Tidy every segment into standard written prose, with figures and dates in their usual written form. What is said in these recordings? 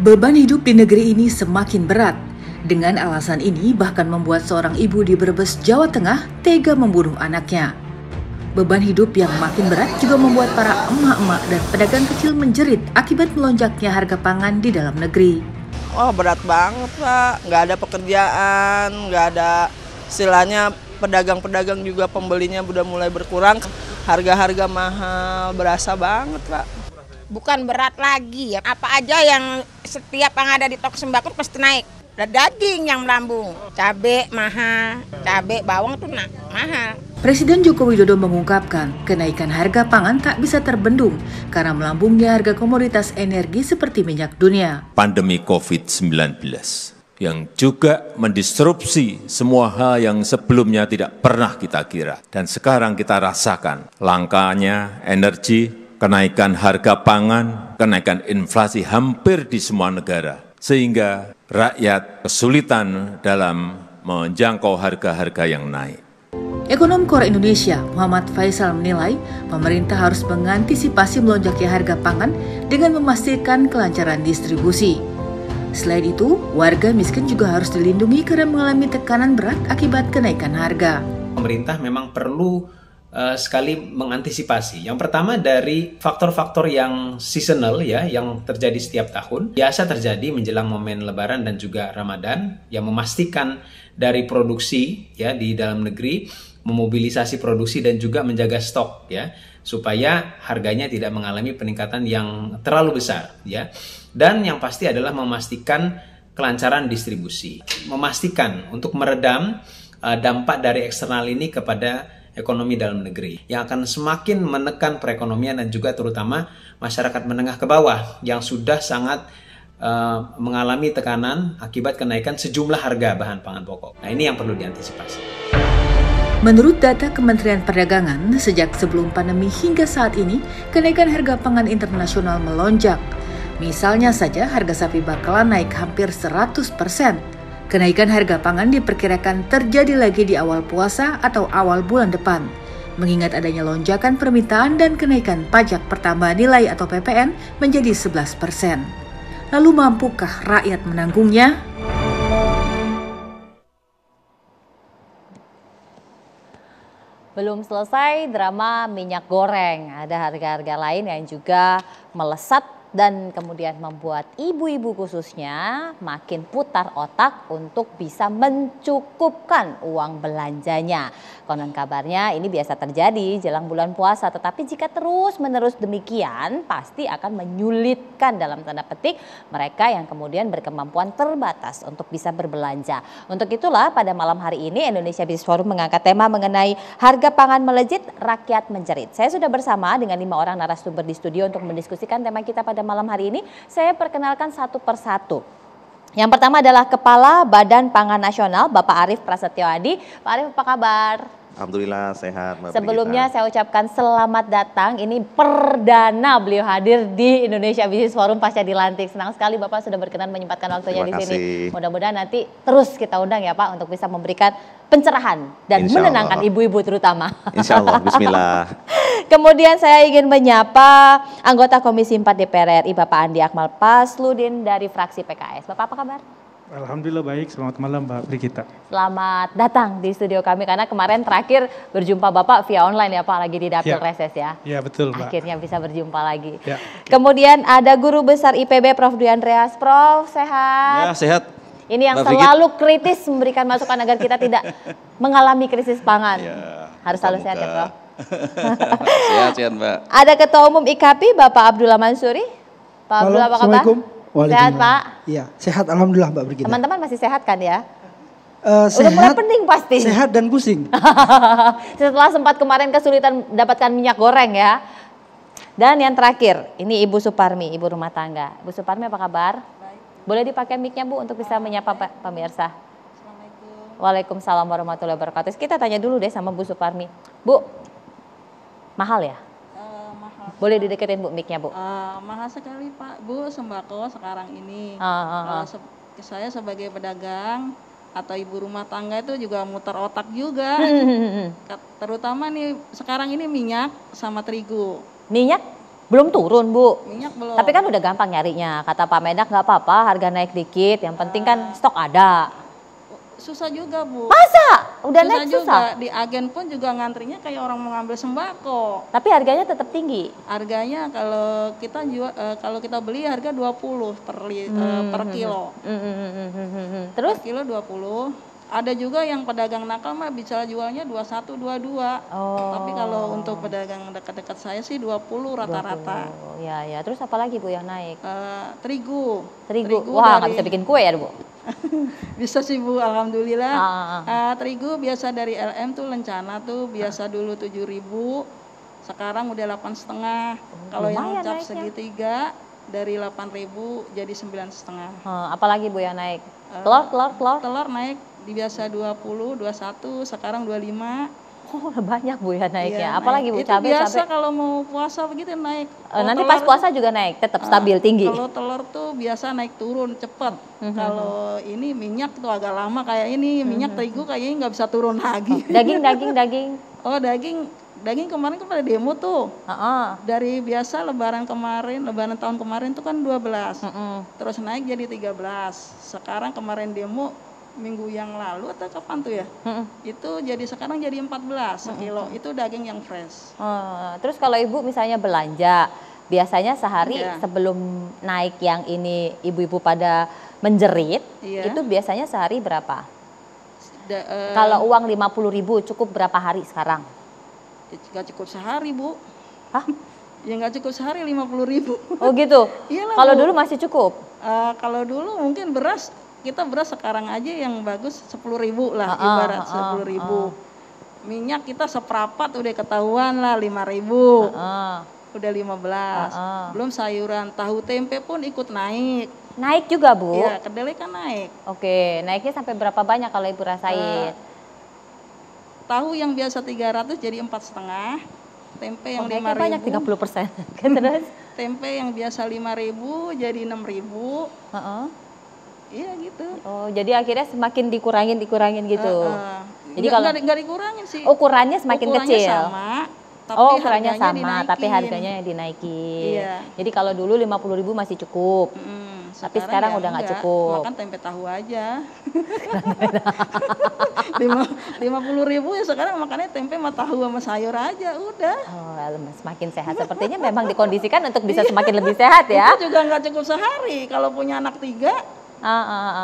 Beban hidup di negeri ini semakin berat. Dengan alasan ini bahkan membuat seorang ibu di Brebes, Jawa Tengah tega membunuh anaknya. Beban hidup yang makin berat juga membuat para emak-emak dan pedagang kecil menjerit akibat melonjaknya harga pangan di dalam negeri. Oh, berat banget Pak, nggak ada pekerjaan, nggak ada istilahnya, pedagang-pedagang juga pembelinya udah mulai berkurang. Harga-harga mahal, berasa banget Pak. Bukan berat lagi ya, apa aja yang setiap yang ada di toko sembako pasti naik. Ada daging yang melambung, cabai mahal, cabai bawang tuh mahal. Presiden Joko Widodo mengungkapkan kenaikan harga pangan tak bisa terbendung karena melambungnya harga komoditas energi seperti minyak dunia. Pandemi COVID-19 yang juga mendisrupsi semua hal yang sebelumnya tidak pernah kita kira. Dan sekarang kita rasakan langkanya energi, kenaikan harga pangan, kenaikan inflasi hampir di semua negara. Sehingga rakyat kesulitan dalam menjangkau harga-harga yang naik. Ekonom Kor Indonesia, Muhammad Faisal menilai pemerintah harus mengantisipasi melonjaknya harga pangan dengan memastikan kelancaran distribusi. Selain itu, warga miskin juga harus dilindungi karena mengalami tekanan berat akibat kenaikan harga. Pemerintah memang perlu sekali mengantisipasi. Yang pertama dari faktor-faktor yang seasonal ya, yang terjadi setiap tahun, biasa terjadi menjelang momen Lebaran dan juga Ramadan, yang memastikan dari produksi ya di dalam negeri, memobilisasi produksi dan juga menjaga stok ya, supaya harganya tidak mengalami peningkatan yang terlalu besar ya. Dan yang pasti adalah memastikan kelancaran distribusi, memastikan untuk meredam dampak dari eksternal ini kepada ekonomi dalam negeri yang akan semakin menekan perekonomian dan juga terutama masyarakat menengah ke bawah yang sudah sangat mengalami tekanan akibat kenaikan sejumlah harga bahan pangan pokok. Nah, ini yang perlu diantisipasi. Menurut data Kementerian Perdagangan, sejak sebelum pandemi hingga saat ini, kenaikan harga pangan internasional melonjak. Misalnya saja harga sapi bakalan naik hampir 100%. Kenaikan harga pangan diperkirakan terjadi lagi di awal puasa atau awal bulan depan, mengingat adanya lonjakan permintaan dan kenaikan pajak pertambahan nilai atau PPN menjadi 11%. Lalu mampukah rakyat menanggungnya? Belum selesai drama minyak goreng, ada harga-harga lain yang juga melesat dan kemudian membuat ibu-ibu khususnya makin putar otak untuk bisa mencukupkan uang belanjanya. Konon kabarnya ini biasa terjadi jelang bulan puasa, tetapi jika terus-menerus demikian pasti akan menyulitkan dalam tanda petik mereka yang kemudian berkemampuan terbatas untuk bisa berbelanja. Untuk itulah pada malam hari ini Indonesia Business Forum mengangkat tema mengenai harga pangan melejit, rakyat menjerit. Saya sudah bersama dengan 5 orang narasumber di studio untuk mendiskusikan tema kita pada malam hari ini. Saya perkenalkan satu persatu. Yang pertama adalah Kepala Badan Pangan Nasional, Bapak Arief Prasetyo Adi. Pak Arief, apa kabar? Alhamdulillah sehat, Mbak. Sebelumnya saya ucapkan selamat datang. Ini perdana beliau hadir di Indonesia Business Forum pasca dilantik. Senang sekali Bapak sudah berkenan menyempatkan waktunya di sini. Mudah-mudahan nanti terus kita undang ya Pak untuk bisa memberikan pencerahan dan menenangkan ibu-ibu terutama. Insya Allah, bismillah. Kemudian saya ingin menyapa anggota Komisi 4 DPR RI Bapak Andi Akmal Pasludin dari fraksi PKS. Bapak apa kabar? Alhamdulillah baik, selamat malam Mbak Brigita. Selamat datang di studio kami karena kemarin terakhir berjumpa Bapak via online ya Pak, lagi di Dapil Reses ya. Iya betul Mbak. Akhirnya bisa berjumpa lagi. Ya. Kemudian ada Guru Besar IPB Prof. Dwi Andreas. Prof, sehat? Ya sehat. Ini yang selalu kritis memberikan masukan agar kita tidak mengalami krisis pangan. Ya, harus selalu sehat ya Prof. Sehat Mbak. Ada Ketua Umum IKAPI Bapak Abdullah Mansuri. Pak Abdullah apa kabar? Assalamualaikum. Sehat Pak? Iya, sehat Alhamdulillah Mbak Brigita. Teman-teman masih sehat kan ya? Udah mulai pening pasti. Sehat dan pusing. Setelah sempat kemarin kesulitan mendapatkan minyak goreng ya. Dan yang terakhir, ini Ibu Suparmi, Ibu rumah tangga. Ibu Suparmi apa kabar? Baik. Boleh dipakai mic-nya Bu untuk bisa menyapa pemirsa. Assalamualaikum. Waalaikumsalam warahmatullahi wabarakatuh. Kita tanya dulu deh sama Bu Suparmi. Bu, mahal ya? Boleh dideketin Bu mic-nya Bu. Mahal sekali Pak, Bu, sembako sekarang ini. Saya sebagai pedagang atau ibu rumah tangga itu juga muter otak juga. Terutama nih sekarang ini minyak sama terigu. Minyak? Belum turun, Bu. Minyak belum. Tapi kan udah gampang nyarinya. Kata Pak Mendak nggak apa-apa, harga naik dikit. Yang penting kan stok ada. Susah juga, Bu. Masa? Udah Susah naik juga. susah? Di agen pun juga ngantrinya kayak orang mau ngambil sembako. Tapi harganya tetap tinggi. Harganya kalau kita jual, kalau kita beli harga 20 per kilo. Terus? Per kilo 20. Ada juga yang pedagang nakal mah bisa jualnya 21, 22. Tapi kalau untuk pedagang dekat-dekat saya sih 20 rata-rata. Ya, ya. Terus apa lagi, Bu, yang naik? Terigu. Wah, nggak bisa bikin kue ya, Bu? Bisa sih, Bu, alhamdulillah. Terigu biasa dari LM tuh Lencana tuh biasa dulu 7.000, sekarang udah 8,5. Kalau yang cap segitiga dari 8.000 jadi 9,5. Apalagi, Bu, yang naik? Telur Naik di biasa 20, 21, sekarang 25. Oh, banyak, Bu, ya naiknya. Iya, Apalagi, Bu, itu cabai biasa kalau mau puasa begitu naik. Nanti pas puasa juga naik, tetap stabil tinggi. Kalau telur tuh biasa naik turun cepet. Kalau ini minyak tuh agak lama kayak ini, minyak terigu kayaknya nggak bisa turun lagi. Daging. Oh, daging kemarin kan pada demo tuh. Dari biasa lebaran tahun kemarin tuh kan 12. Terus naik jadi 13. Sekarang kemarin demo minggu yang lalu atau kapan tuh ya? Itu jadi sekarang jadi 14 sekilo. Itu daging yang fresh. Terus kalau Ibu misalnya belanja, biasanya sehari sebelum naik yang ini ibu-ibu pada menjerit, itu biasanya sehari berapa? Kalau uang 50.000 cukup berapa hari sekarang? Gak cukup sehari, Bu. Hah? Ya nggak cukup sehari 50.000. Oh gitu? Iyalah, kalau Bu. dulu masih cukup? Kalau dulu mungkin beras sekarang aja yang bagus 10.000 lah, ibarat 10.000. Minyak kita seprapat udah ketahuan lah 5.000. Udah 15. Belum sayuran, tahu tempe pun ikut naik. Naik juga, Bu? Iya, kedelai kan naik. Oke, naiknya sampai berapa banyak kalau Ibu rasain? Tahu yang biasa 300 jadi 4,5. Tempe yang 5.000. Banyak 30%. Terus? Tempe yang biasa 5.000 jadi 6.000. Iya gitu. Oh, jadi akhirnya semakin dikurangin gitu. Jadi kalau nggak dikurangin sih. Ukurannya semakin kecil. Sama. Tapi ukurannya sama, dinaikin. tapi harganya dinaikin. Iya. Jadi kalau dulu 50.000 masih cukup. Tapi sekarang udah nggak cukup. Makan tempe tahu aja. 50.000 ya sekarang makannya tempe sama tahu sama sayur aja udah. Oh, semakin sehat. Sepertinya memang dikondisikan untuk bisa semakin lebih sehat ya. Itu juga nggak cukup sehari. Kalau punya anak 3,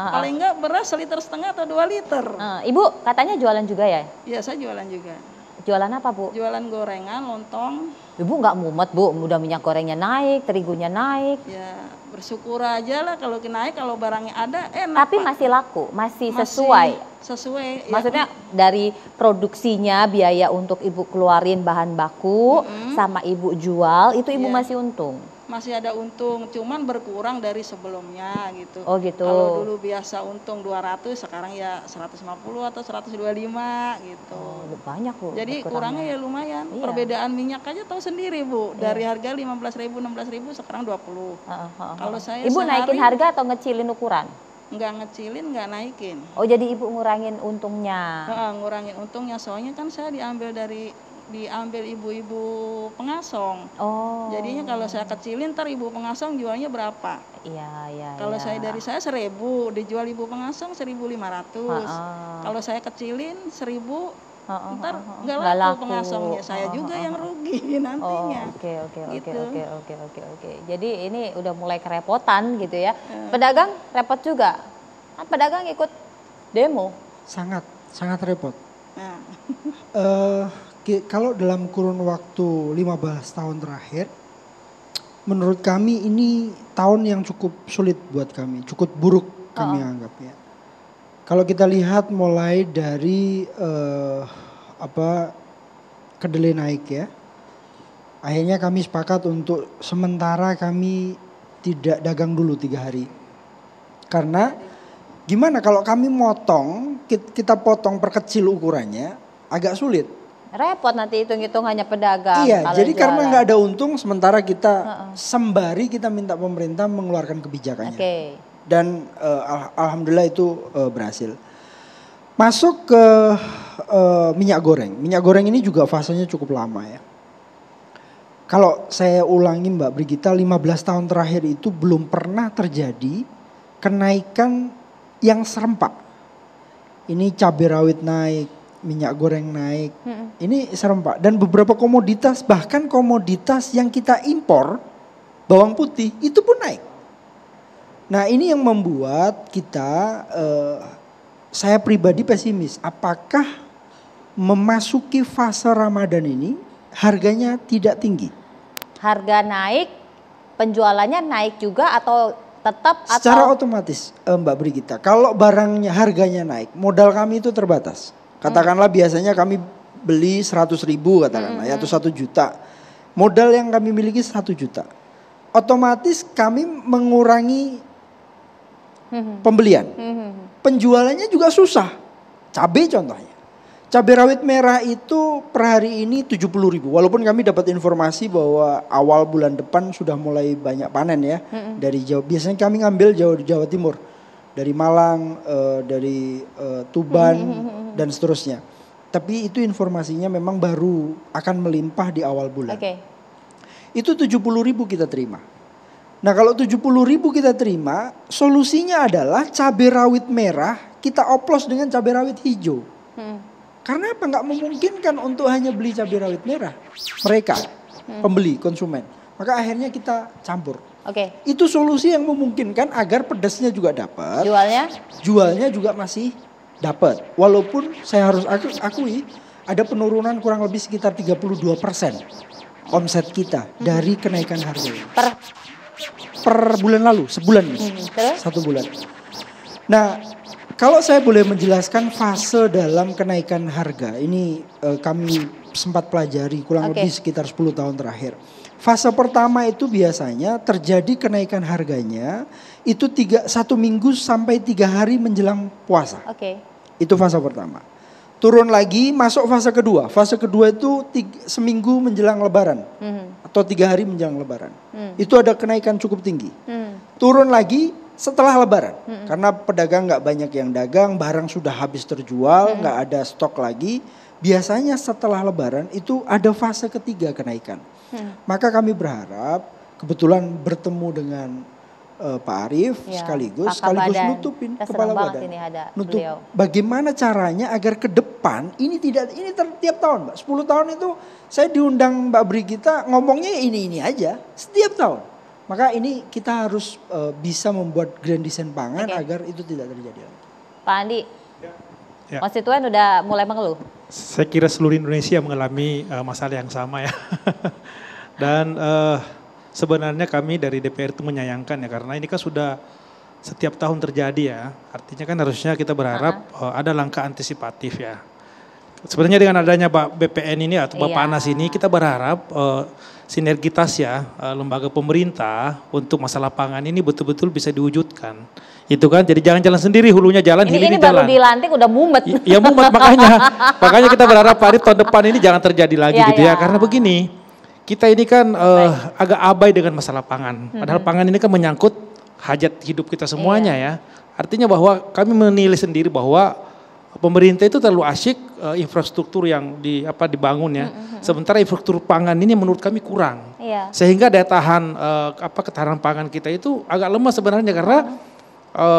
paling nggak beras 1,5 liter atau 2 liter. Ibu katanya jualan juga ya? Iya, saya jualan juga. Jualan apa, Bu? Jualan gorengan, lontong. Ibu nggak mumet, Bu? Udah minyak gorengnya naik, terigunya naik. Ya, bersyukur aja lah kalau naik, kalau barangnya ada enak. Tapi Pak. Masih laku, masih sesuai. Sesuai. Maksudnya dari produksinya, biaya untuk Ibu keluarin bahan baku, sama Ibu jual, itu Ibu masih untung? Masih ada untung, cuman berkurang dari sebelumnya gitu. Oh gitu. Kalau dulu biasa untung 200, sekarang ya 150 atau 125 gitu. Oh, banyak, Bu. Jadi kurangnya ya lumayan. Iya. Perbedaan minyak aja tahu sendiri, Bu. Dari harga 15.000, 16.000 sekarang 20. Kalau saya Ibu naikin harga atau ngecilin ukuran? Nggak ngecilin, nggak naikin. Oh, jadi Ibu ngurangin untungnya? Ngurangin untungnya, soalnya kan saya diambil ibu-ibu pengasong. Oh. Jadinya kalau saya kecilin, ntar ibu pengasong jualnya berapa? Iya. Kalau saya 1.000, dijual ibu pengasong 1.500. Kalau saya kecilin 1.000, ntar nggak laku pengasongnya. Saya juga yang rugi nantinya. Oke. Jadi ini udah mulai kerepotan gitu ya. Pedagang repot juga. Kan pedagang ikut demo. Sangat repot. Kalau dalam kurun waktu 15 tahun terakhir, menurut kami ini tahun yang cukup sulit buat kami, cukup buruk kami anggapnya. Kalau kita lihat mulai dari kedelai naik ya, akhirnya kami sepakat untuk sementara kami tidak dagang dulu 3 hari. Karena gimana kalau kami kita potong perkecil ukurannya agak sulit. Repot nanti hitung-hitung hanya pedagang. Iya, jadi karena nggak ada untung, sementara kita sembari kita minta pemerintah mengeluarkan kebijakannya. Dan alhamdulillah itu berhasil. Masuk ke minyak goreng. Minyak goreng ini juga fasenya cukup lama ya. Kalau saya ulangi Mbak Brigita, 15 tahun terakhir itu belum pernah terjadi kenaikan yang serempak. Ini cabai rawit naik, minyak goreng naik, ini serempak. Dan beberapa komoditas, bahkan komoditas yang kita impor, bawang putih, itu pun naik. Nah ini yang membuat kita, saya pribadi pesimis. Apakah memasuki fase Ramadan ini harganya tidak tinggi? Harga naik, penjualannya naik juga atau tetap? Secara otomatis Mbak Brigita, kalau barangnya harganya naik, modal kami itu terbatas. Katakanlah biasanya kami beli 100.000 katakanlah atau 1 juta. Modal yang kami miliki 1 juta. Otomatis kami mengurangi pembelian. Penjualannya juga susah. Cabai contohnya. Cabai rawit merah itu per hari ini 70.000. Walaupun kami dapat informasi bahwa awal bulan depan sudah mulai banyak panen ya. Dari Jawa. Biasanya kami ngambil Jawa Timur. Dari Malang, dari Tuban dan seterusnya. Tapi itu informasinya memang baru akan melimpah di awal bulan. Itu 70.000 kita terima. Nah kalau 70.000 kita terima, solusinya adalah cabai rawit merah kita oplos dengan cabai rawit hijau. Karena apa? Nggak memungkinkan untuk hanya beli cabai rawit merah. Mereka, pembeli, konsumen. Maka akhirnya kita campur. Itu solusi yang memungkinkan agar pedasnya juga dapat. Jualnya juga masih dapat. Walaupun saya harus akui ada penurunan kurang lebih sekitar 32% omset kita dari kenaikan harga ini. Per bulan lalu, sebulan nih. 1 bulan. Nah, kalau saya boleh menjelaskan fase dalam kenaikan harga, ini kami sempat pelajari kurang lebih sekitar 10 tahun terakhir. Fase pertama itu biasanya terjadi kenaikan harganya itu 1 minggu sampai 3 hari menjelang puasa. Itu fase pertama. Turun lagi masuk fase kedua. Fase kedua itu seminggu menjelang lebaran atau 3 hari menjelang lebaran. Itu ada kenaikan cukup tinggi. Turun lagi setelah lebaran. Karena pedagang gak banyak yang dagang, barang sudah habis terjual, gak ada stok lagi. Biasanya setelah lebaran itu ada fase ketiga kenaikan. Maka kami berharap kebetulan bertemu dengan Pak Arief sekaligus nutupin Kepala Badan. Nutup bagaimana caranya agar ke depan ini tiap tahun Mbak. 10 tahun itu saya diundang Mbak Brigita ngomongnya ini aja setiap tahun. Maka ini kita harus bisa membuat grand design pangan agar itu tidak terjadi lagi. Pak Andi, konstituen udah mulai mengeluh? Saya kira seluruh Indonesia mengalami masalah yang sama ya. Dan sebenarnya kami dari DPR itu menyayangkan ya, karena ini kan sudah setiap tahun terjadi ya. Artinya kan harusnya kita berharap ada langkah antisipatif ya. Sebenarnya dengan adanya BPN ini atau Bappenas ini kita berharap sinergitas ya lembaga pemerintah untuk masalah pangan ini betul-betul bisa diwujudkan. Itu kan, jadi jangan jalan sendiri, hulunya jalan, hilirnya jalan. Ini baru dilantik udah mumet. Ya mumet makanya kita berharap Pak Arief tahun depan ini jangan terjadi lagi gitu ya. Karena begini, kita ini kan agak abai dengan masalah pangan. Padahal pangan ini kan menyangkut hajat hidup kita semuanya ya. Artinya bahwa kami menilai sendiri bahwa pemerintah itu terlalu asyik infrastruktur yang dibangun ya. Sementara infrastruktur pangan ini menurut kami kurang. Sehingga daya tahan ketahanan pangan kita itu agak lemah sebenarnya karena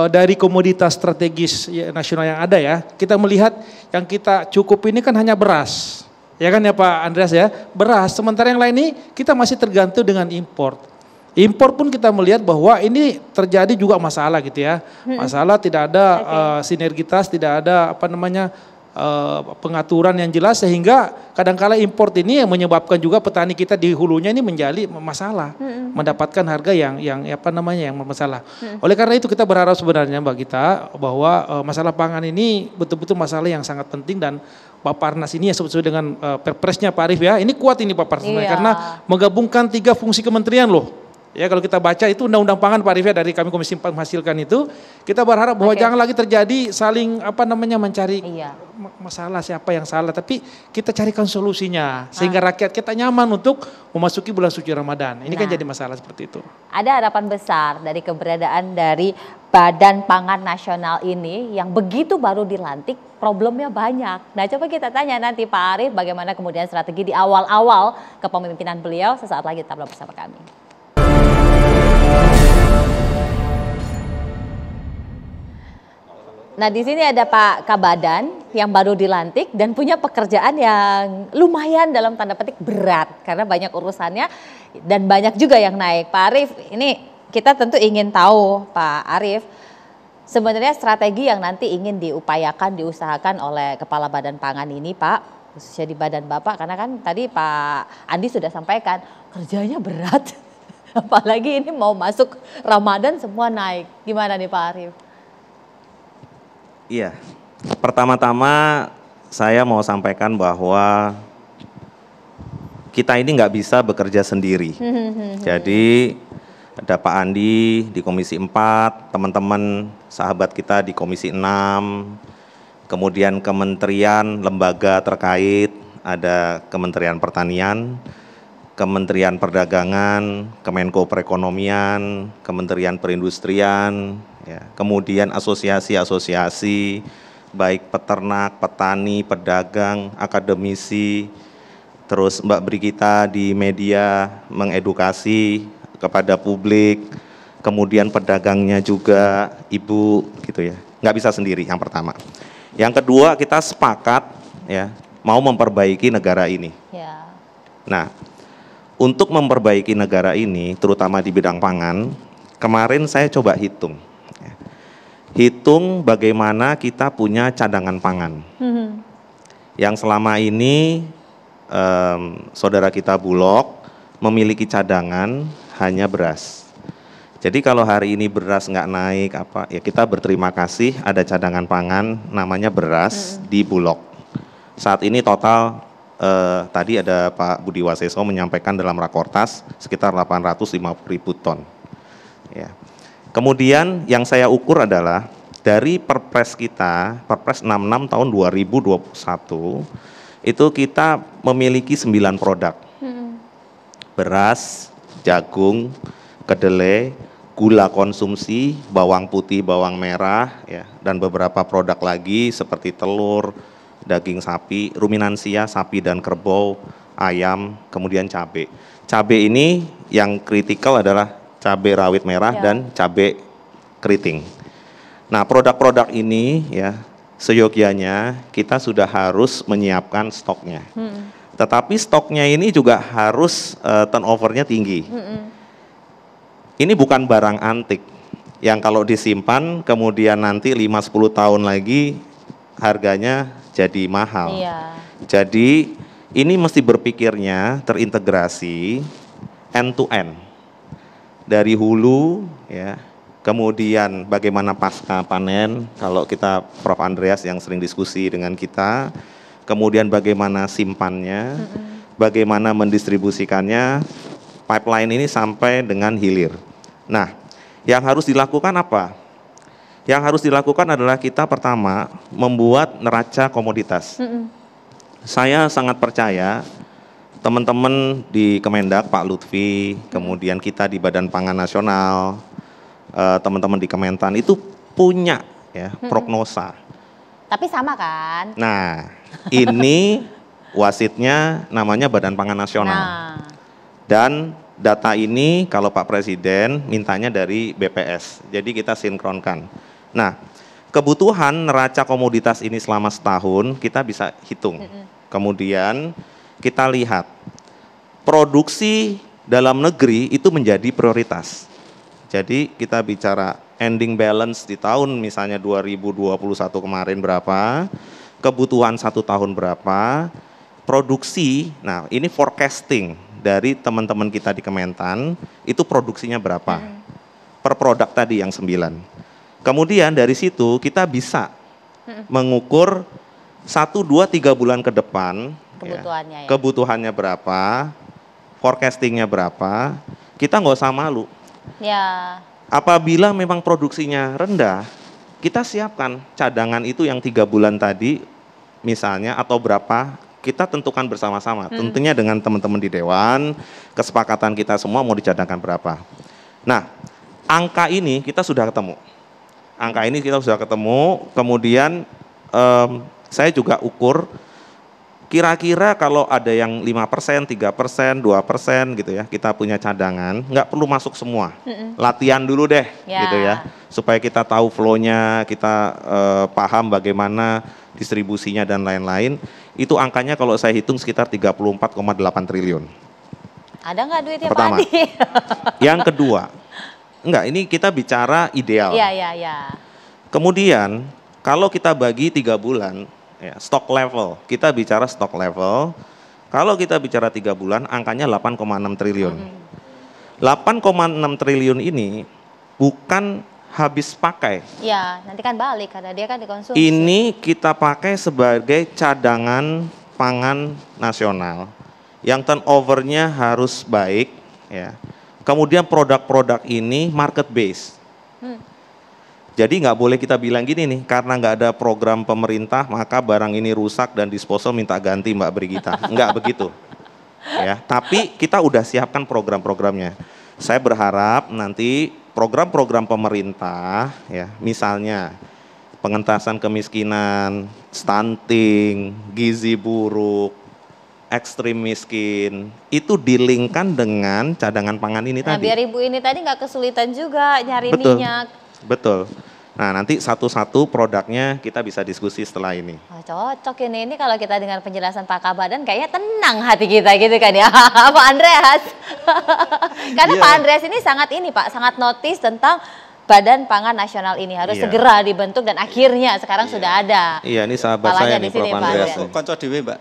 dari komoditas strategis nasional yang ada ya, kita melihat yang kita cukup ini kan hanya beras. Ya kan ya Pak Andreas ya, beras. Sementara yang lain ini kita masih tergantung dengan impor. Impor pun kita melihat bahwa ini terjadi juga masalah gitu ya. Masalah tidak ada sinergitas, tidak ada pengaturan yang jelas sehingga kadang-kala impor ini yang menyebabkan juga petani kita di hulunya ini menjadi masalah. Mendapatkan harga yang bermasalah. Oleh karena itu kita berharap sebenarnya Mbak Gita bahwa masalah pangan ini betul-betul masalah yang sangat penting dan Bappenas ini ya sesuai dengan perpresnya Pak Arief ya. Ini kuat ini Bappenas karena menggabungkan 3 fungsi kementerian loh. Ya kalau kita baca itu undang-undang pangan Pak Arif ya, dari kami Komisi 4 menghasilkan itu, kita berharap bahwa jangan lagi terjadi saling mencari masalah siapa yang salah, tapi kita carikan solusinya sehingga rakyat kita nyaman untuk memasuki bulan suci Ramadan. Ini kan jadi masalah seperti itu. Ada harapan besar dari keberadaan dari Badan Pangan Nasional ini yang begitu baru dilantik, problemnya banyak. Nah, coba kita tanya nanti Pak Arif bagaimana kemudian strategi di awal-awal kepemimpinan beliau. Sesaat lagi tetaplah bersama kami. Nah, di sini ada Pak Kabadan yang baru dilantik dan punya pekerjaan yang lumayan dalam tanda petik berat karena banyak urusannya dan banyak juga yang naik. Pak Arif, ini kita tentu ingin tahu Pak Arif, sebenarnya strategi yang nanti ingin diusahakan oleh Kepala Badan Pangan ini Pak, khususnya di badan Bapak, karena kan tadi Pak Andi sudah sampaikan kerjanya berat, apalagi ini mau masuk Ramadan semua naik. Gimana nih Pak Arif? Iya, pertama-tama saya mau sampaikan bahwa kita ini nggak bisa bekerja sendiri. Jadi ada Pak Andi di Komisi 4, teman-teman sahabat kita di Komisi 6, kemudian kementerian, lembaga terkait, ada Kementerian Pertanian, Kementerian Perdagangan, Kemenko Perekonomian, Kementerian Perindustrian, ya, kemudian asosiasi-asosiasi, baik peternak, petani, pedagang, akademisi, terus Mbak Brigita di media mengedukasi kepada publik, kemudian pedagangnya juga, Ibu, gitu ya. Nggak bisa sendiri, yang pertama. Yang kedua, kita sepakat ya mau memperbaiki negara ini. Ya. Nah, untuk memperbaiki negara ini, terutama di bidang pangan, kemarin saya coba hitung. Hitung bagaimana kita punya cadangan pangan. Yang selama ini saudara kita Bulog memiliki cadangan hanya beras. Jadi kalau hari ini beras nggak naik ya kita berterima kasih ada cadangan pangan namanya beras di Bulog. Saat ini total tadi ada Pak Budi Waseso menyampaikan dalam Rakortas sekitar 850.000 ton. Ya. Kemudian yang saya ukur adalah dari Perpres kita, Perpres 66 tahun 2021, itu kita memiliki 9 produk. Beras, jagung, kedelai, gula konsumsi, bawang putih, bawang merah, ya, dan beberapa produk lagi seperti telur, daging sapi, ruminansia, sapi dan kerbau, ayam, kemudian cabai. Cabai ini yang kritikal adalah cabai rawit merah dan cabai keriting. Nah, produk-produk ini ya seyogianya kita sudah harus menyiapkan stoknya. Tetapi stoknya ini juga harus turnovernya tinggi. Ini bukan barang antik yang kalau disimpan kemudian nanti 5-10 tahun lagi harganya jadi mahal. Jadi ini mesti berpikirnya terintegrasi end to end. Dari hulu ya, kemudian bagaimana pasca panen, kalau kita Prof. Andreas yang sering diskusi dengan kita, kemudian bagaimana simpannya, bagaimana mendistribusikannya, pipeline ini sampai dengan hilir. Nah, yang harus dilakukan apa? Yang harus dilakukan adalah kita pertama membuat neraca komoditas. Saya sangat percaya teman-teman di Kemendak, Pak Lutfi, kemudian kita di Badan Pangan Nasional, teman-teman di Kementan itu punya ya prognosa. Tapi sama kan? Nah, ini wasitnya namanya Badan Pangan Nasional. Dan data ini kalau Pak Presiden mintanya dari BPS, jadi kita sinkronkan. Nah, kebutuhan neraca komoditas ini selama setahun kita bisa hitung. Kemudian kita lihat produksi dalam negeri itu menjadi prioritas. Jadi kita bicara ending balance di tahun misalnya 2021 kemarin berapa, kebutuhan 1 tahun berapa, produksi, nah ini forecasting dari teman-teman kita di Kementan, itu produksinya berapa, per produk tadi yang 9. Kemudian dari situ kita bisa mengukur 1, 2, 3 bulan ke depan, kebutuhannya berapa, forecastingnya berapa, kita nggak usah malu. Ya. Apabila memang produksinya rendah, kita siapkan cadangan itu yang 3 bulan tadi misalnya atau berapa, kita tentukan bersama-sama. Tentunya dengan teman-teman di Dewan, kesepakatan kita semua mau dicadangkan berapa. Nah, angka ini kita sudah ketemu. Kemudian saya juga ukur kira-kira kalau ada yang 5%, 3%, 2% gitu ya, kita punya cadangan, nggak perlu masuk semua. Latihan dulu deh gitu ya, supaya kita tahu flow-nya, kita paham bagaimana distribusinya dan lain-lain. Itu angkanya kalau saya hitung sekitar 34,8 triliun. Ada nggak duitnya pertama. Pak Adi? Yang kedua, enggak, ini kita bicara ideal. Iya. Kemudian kalau kita bagi 3 bulan, ya, stock level, kita bicara stock level, kalau kita bicara 3 bulan angkanya 8,6 triliun. 8,6 triliun ini bukan habis pakai. Ya, nanti kan balik karena dia kan dikonsumsi. Ini kita pakai sebagai cadangan pangan nasional yang turnover-nya harus baik, ya. Kemudian produk-produk ini market base. Jadi nggak boleh kita bilang gini nih, karena nggak ada program pemerintah maka barang ini rusak dan disposal minta ganti Mbak Brigita. Nggak begitu. Ya, tapi kita udah siapkan program-programnya. Saya berharap nanti program-program pemerintah, ya, misalnya pengentasan kemiskinan, stunting, gizi buruk, ekstrim miskin, itu dilingkan dengan cadangan pangan ini tadi. Biar ibu ini tadi nggak kesulitan juga nyari Betul. minyak. Betul. Nah, nanti satu-satu produknya kita bisa diskusi setelah ini. Cocok ini kalau kita dengar penjelasan Pak Kabadan kayaknya tenang hati kita gitu kan ya. Pak Andreas. Karena Pak Andreas ini sangat notice tentang Badan Pangan Nasional ini harus segera dibentuk dan akhirnya sekarang sudah ada. Iya, ini sahabat saya nih Prof. Andreas. Konco dewe, Mbak.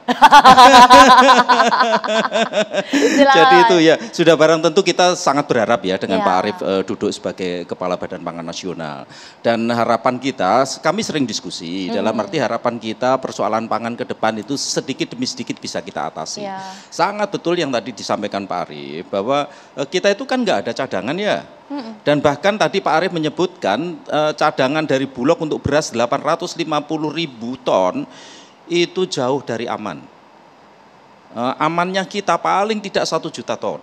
Jadi itu ya, sudah barang tentu kita sangat berharap ya dengan Pak Arief duduk sebagai Kepala Badan Pangan Nasional. Dan harapan kita, kami sering diskusi, dalam arti harapan kita persoalan pangan ke depan itu sedikit demi sedikit bisa kita atasi. Sangat betul yang tadi disampaikan Pak Arief, bahwa kita itu kan nggak ada cadangan ya. Dan bahkan tadi Pak Arief menyebutkan cadangan dari Bulog untuk beras 850.000 ton itu jauh dari aman. Amannya kita paling tidak 1 juta ton.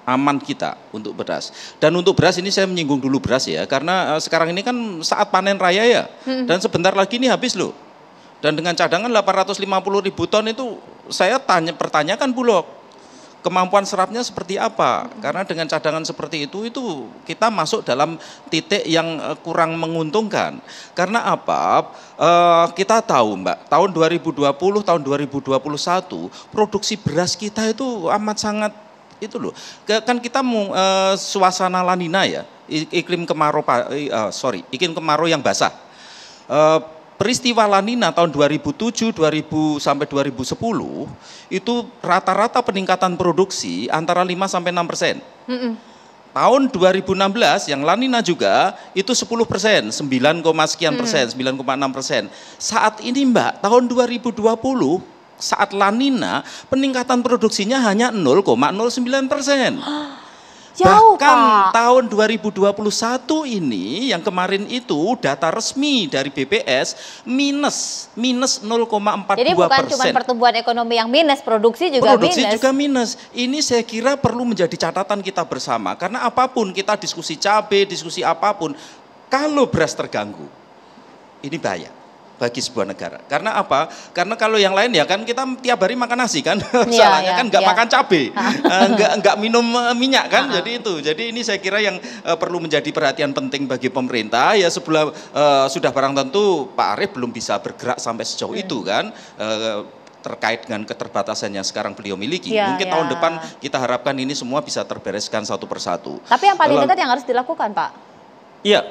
Aman kita untuk beras. Dan untuk beras ini saya menyinggung dulu beras ya, karena sekarang ini kan saat panen raya ya. Dan sebentar lagi ini habis loh. Dan dengan cadangan 850.000 ton itu saya pertanyakan Bulog, kemampuan serapnya seperti apa? Karena dengan cadangan seperti itu kita masuk dalam titik yang kurang menguntungkan. Karena apa? Kita tahu Mbak, tahun 2020, tahun 2021 produksi beras kita itu amat sangat itu loh. Kan kita suasana La Nina ya, iklim kemarau yang basah. Peristiwa La Nina tahun 2007, sampai 2010 itu rata-rata peningkatan produksi antara 5-6%. Tahun 2016 yang La Nina juga itu 10%, 9,6%. Saat ini Mbak, tahun 2020 saat La Nina peningkatan produksinya hanya 0,09%. Jauh, Bahkan Pak. tahun 2021 ini yang kemarin itu data resmi dari BPS minus 0,42%. Jadi bukan cuma pertumbuhan ekonomi yang minus, produksi juga minus. Ini saya kira perlu menjadi catatan kita bersama, karena apapun kita diskusi cabai, diskusi apapun, kalau beras terganggu, ini bahaya bagi sebuah negara. Karena apa? Karena kalau yang lain ya kan kita tiap hari makan nasi kan, salahnya kan nggak makan cabai, nggak minum minyak kan, jadi itu. Jadi ini saya kira yang perlu menjadi perhatian penting bagi pemerintah ya, sebelum sudah barang tentu Pak Arief belum bisa bergerak sampai sejauh itu kan, terkait dengan keterbatasan yang sekarang beliau miliki. Mungkin tahun depan kita harapkan ini semua bisa terbereskan satu persatu. Tapi yang paling dekat yang harus dilakukan Pak? Ya,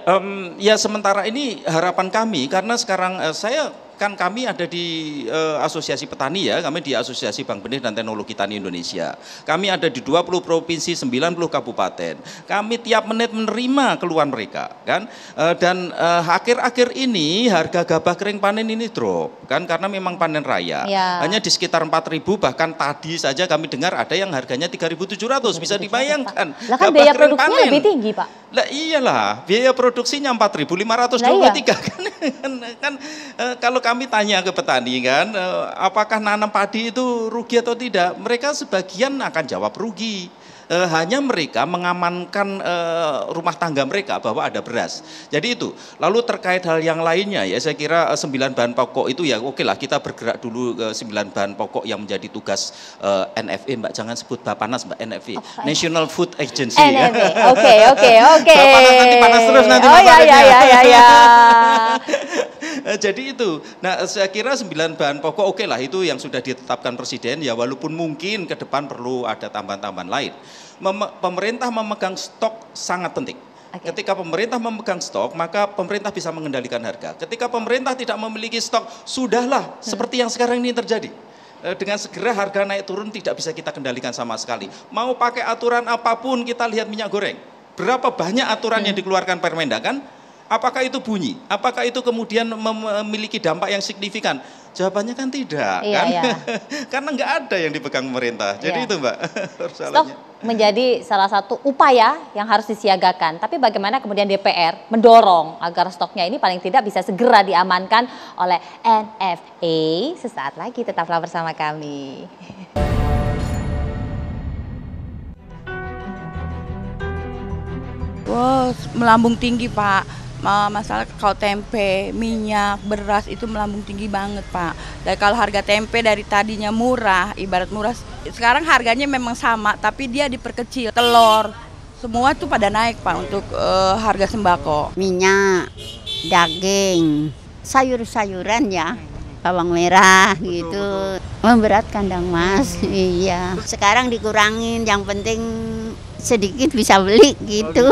ya sementara ini harapan kami, karena sekarang saya kan kami ada di Asosiasi Petani ya, kami di Asosiasi Bank Benih dan Teknologi Tani Indonesia. Kami ada di 20 provinsi, 90 kabupaten. Kami tiap menit menerima keluhan mereka kan. Dan akhir-akhir ini harga gabah kering panen ini drop kan karena memang panen raya. Ya. Hanya di sekitar 4.000, bahkan tadi saja kami dengar ada yang harganya 3.700, bisa dibayangkan. Lah kan biaya produksinya lebih tinggi, Pak. Lah iyalah, biaya produksinya 4.523 kan kalau kami tanya ke petani kan, apakah nanam padi itu rugi atau tidak? Mereka sebagian akan jawab rugi. Hanya mereka mengamankan rumah tangga mereka bahwa ada beras. Jadi itu. Lalu terkait hal yang lainnya ya, saya kira 9 bahan pokok itu ya oke lah, kita bergerak dulu ke 9 bahan pokok yang menjadi tugas NFA, Mbak, jangan sebut Bapanas, Mbak, NFA. National Food Agency. NFA. Oke. Bapanas nanti panas terus nanti. Oh ya. Jadi itu. Nah, saya kira 9 bahan pokok oke lah, itu yang sudah ditetapkan Presiden ya, walaupun mungkin ke depan perlu ada tambahan-tambahan lain. Pemerintah memegang stok sangat penting. Ketika pemerintah memegang stok, maka pemerintah bisa mengendalikan harga. Ketika pemerintah tidak memiliki stok, sudahlah seperti yang sekarang ini terjadi. Dengan segera harga naik turun tidak bisa kita kendalikan sama sekali. Mau pakai aturan apapun, kita lihat minyak goreng. Berapa banyak aturan yang dikeluarkan Permendak kan? Apakah itu bunyi? Apakah itu kemudian memiliki dampak yang signifikan? Jawabannya kan tidak, kan? Karena nggak ada yang dipegang pemerintah. Jadi itu, Mbak. Stok menjadi salah satu upaya yang harus disiagakan. Tapi bagaimana kemudian DPR mendorong agar stoknya ini paling tidak bisa segera diamankan oleh NFA? Sesaat lagi tetaplah bersama kami. Wow, melambung tinggi, Pak. Masalah kalau tempe, minyak, beras itu melambung tinggi banget, Pak. Dan kalau harga tempe dari tadinya murah, ibarat murah, sekarang harganya memang sama, tapi dia diperkecil. Telur, semua tuh pada naik, Pak, untuk harga sembako. Minyak, daging, sayur-sayuran ya, bawang merah gitu. Memberatkan dong, Mas. Iya. Sekarang dikurangin, yang penting sedikit bisa beli gitu.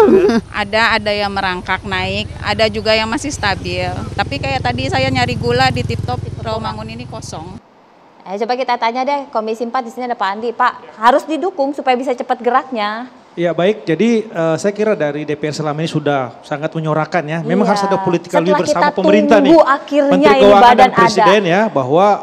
Ada yang merangkak naik, ada juga yang masih stabil. Tapi kayak tadi saya nyari gula di Tip-Top Rawamangun ini kosong. Coba kita tanya deh, Komisi 4 di sini ada Pak Andi. Pak, harus didukung supaya bisa cepat geraknya. Ya baik, jadi saya kira dari DPR selama ini sudah sangat menyorakan ya. Memang harus ada political will bersama pemerintah nih. Menteri Keuangan dan Presiden ya, bahwa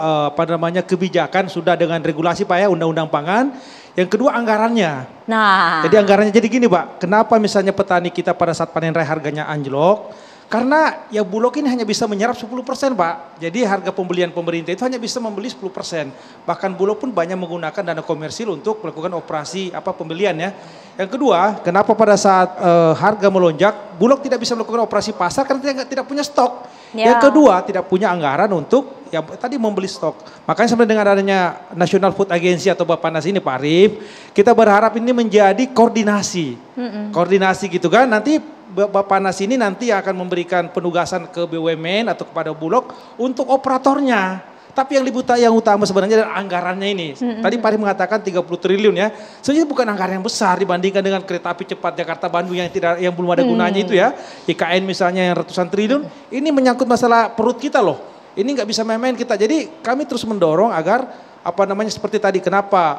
kebijakan sudah dengan regulasi Pak ya, Undang-Undang Pangan. Yang kedua anggarannya. Nah. Jadi anggarannya jadi gini Pak, kenapa misalnya petani kita pada saat panen raya harganya anjlok? Karena ya Bulog ini hanya bisa menyerap 10% Pak. Jadi harga pembelian pemerintah itu hanya bisa membeli 10%. Bahkan Bulog pun banyak menggunakan dana komersil untuk melakukan operasi pembelian ya. Yang kedua, kenapa pada saat harga melonjak, Bulog tidak bisa melakukan operasi pasar karena tidak punya stok. Ya. Yang kedua, tidak punya anggaran untuk tadi membeli stok. Makanya sebenarnya dengan adanya National Food Agency atau Bapanas ini Pak Arif, kita berharap ini menjadi koordinasi. Koordinasi gitu kan, nanti Bapanas ini nanti akan memberikan penugasan ke BUMN atau kepada Bulog untuk operatornya. Tapi yang utama sebenarnya adalah anggarannya ini. Tadi Pak Arif mengatakan 30 triliun ya. Sebenarnya bukan anggaran yang besar dibandingkan dengan kereta api cepat Jakarta-Bandung yang belum ada gunanya itu ya. IKN misalnya yang ratusan triliun. Ini menyangkut masalah perut kita loh. Ini nggak bisa main-main kita. Jadi kami terus mendorong agar seperti tadi kenapa